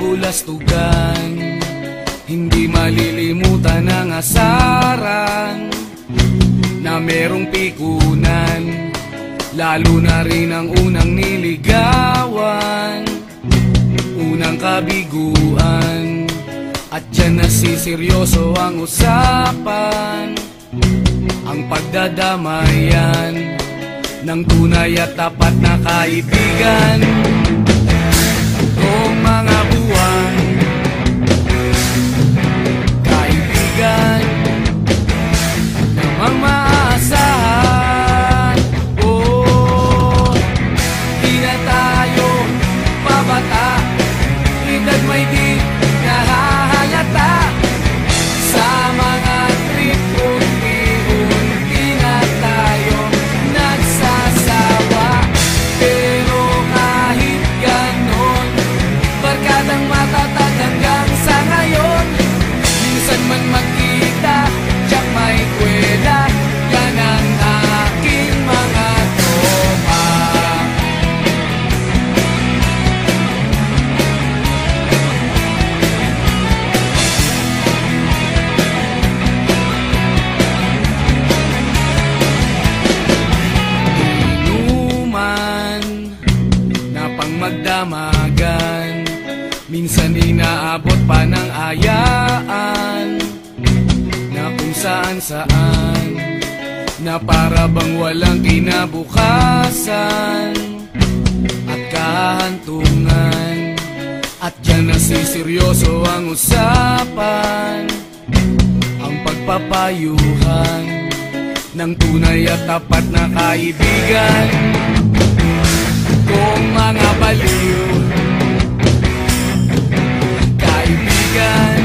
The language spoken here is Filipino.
kabulastugan, hindi malilimutan ang asaran na merong pikunan, lalo na rin ang unang niligawan, unang kabiguan. At dyan nasiseryoso ang usapan, ang pagdadamayan ng tunay at tapat na kaibigan. Tatlong mga buwan, kaibigan namang maaasahan. Oh, di na tayo pabata, edad may di nahahalata. Sa mga trip unti-unti na tayo nagsasawa. Pero kahit ganon, barkadang matatag hanggang sa ngayon. Minsan man magkita, tiyak may kwela, yan ang aking mga tropa. Inuman na pang magdamagan, minsan inaabot pa ng ayaan, na kung saan-saan, na para bang walang kinabukasan at kahantungan. At dyan nasiseryoso ang usapan, ang pagpapayuhan ng tunay at tapat na kaibigan. Kung mga baliw, kaibigan